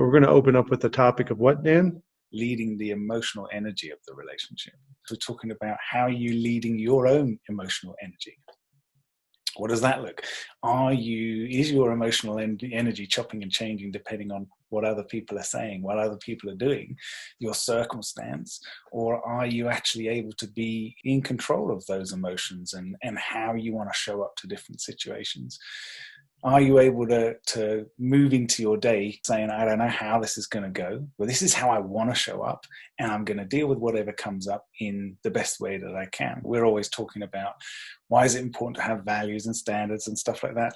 We're going to open up with the topic of what, Dan? Leading the emotional energy of the relationship. We're talking about how you leading your own emotional energy. What does that look? Is your emotional energy chopping and changing depending on what other people are saying, what other people are doing, your circumstance, or are you actually able to be in control of those emotions and how you want to show up to different situations? Are you able to move into your day saying, I don't know how this is going to go, but this is how I want to show up, and I'm going to deal with whatever comes up in the best way that I can. We're always talking about why is it important to have values and standards and stuff like that.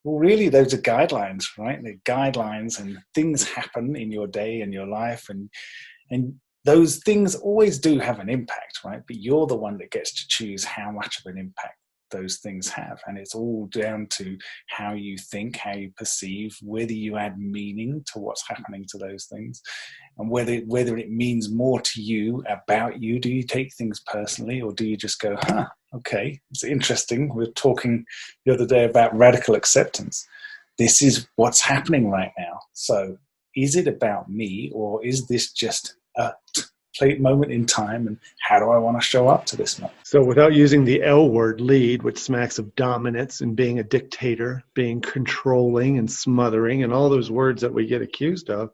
Well, really, those are guidelines, right? They're guidelines, and things happen in your day and your life, and those things always do have an impact, right? But you're the one that gets to choose how much of an impact those things have, and it's all down to how you think, how you perceive, whether you add meaning to what's happening to those things, and whether it means more to you about you. Do you take things personally, or do you just go, okay, it's interesting, we were talking the other day about radical acceptance. This is what's happening right now, so is it about me, or is this just a moment in time, and how do I want to show up to this moment? So without using the L word, lead, which smacks of dominance and being a dictator, being controlling and smothering, and all those words that we get accused of,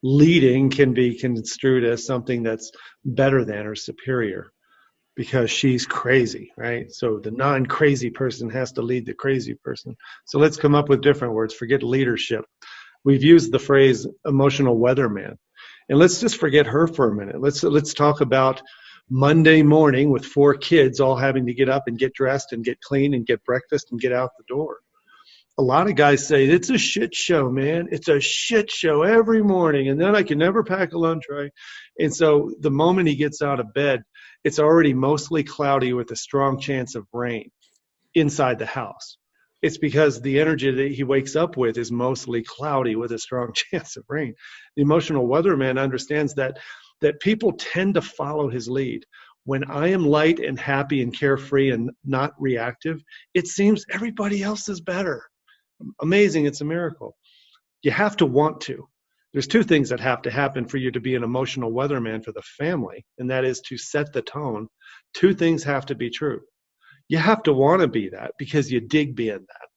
leading can be construed as something that's better than or superior because she's crazy, right? So the non-crazy person has to lead the crazy person. So let's come up with different words. Forget leadership. We've used the phrase emotional weatherman. And let's just forget her for a minute. Let's talk about Monday morning with 4 kids all having to get up and get dressed and get clean and get breakfast and get out the door. A lot of guys say, it's a shit show, man. It's a shit show every morning. And then I can never pack a lunch, right? And so the moment he gets out of bed, it's already mostly cloudy with a strong chance of rain inside the house. It's because the energy that he wakes up with is mostly cloudy with a strong chance of rain. The emotional weatherman understands that people tend to follow his lead. When I am light and happy and carefree and not reactive, it seems everybody else is better. Amazing, it's a miracle. You have to want to. There's 2 things that have to happen for you to be an emotional weatherman for the family, and that is to set the tone. 2 things have to be true. You have to want to be that because you dig being that.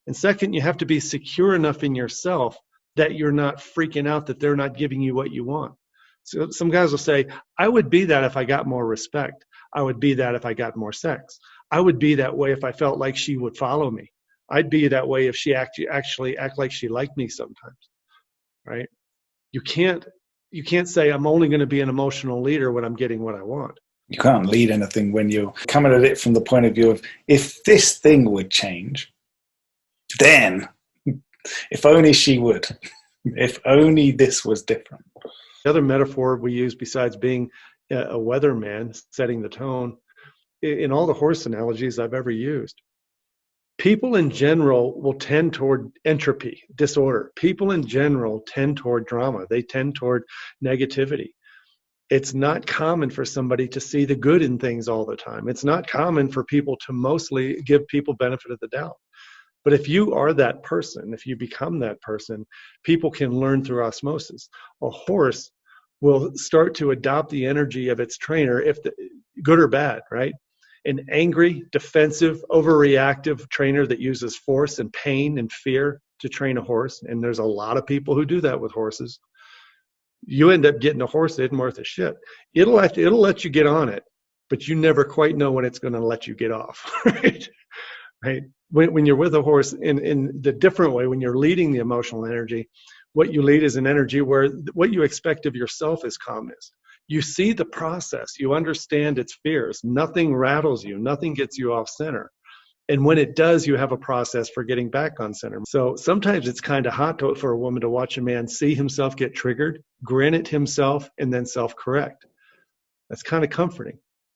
And second, you have to be secure enough in yourself that you're not freaking out that they're not giving you what you want. So some guys will say, I would be that if I got more respect. I would be that if I got more sex. I would be that way if I felt like she would follow me. I'd be that way if she actually act like she liked me sometimes, right? You can't say I'm only going to be an emotional leader when I'm getting what I want. You can't lead anything when you're coming at it from the point of view of, if this thing would change, then if only she would, if only this was different. The other metaphor we use besides being a weatherman, setting the tone, in all the horse analogies I've ever used, people in general will tend toward entropy, disorder. People in general tend toward drama. They tend toward negativity. It's not common for somebody to see the good in things all the time. It's not common for people to mostly give people benefit of the doubt. But if you are that person, if you become that person, people can learn through osmosis. A horse will start to adopt the energy of its trainer, good or bad, right? An angry, defensive, overreactive trainer that uses force and pain and fear to train a horse, and there's a lot of people who do that with horses, you end up getting a horse that isn't worth a shit. It'll let you get on it, but you never quite know when it's going to let you get off, right? Right? When you're with a horse in the different way, when you're leading the emotional energy, what you lead is an energy where what you expect of yourself is calmness. You see the process. You understand its fears. Nothing rattles you. Nothing gets you off center. And when it does, you have a process for getting back on center. So sometimes it's kind of hot for a woman to watch a man see himself get triggered, grin at himself, and then self-correct. That's kind of comforting.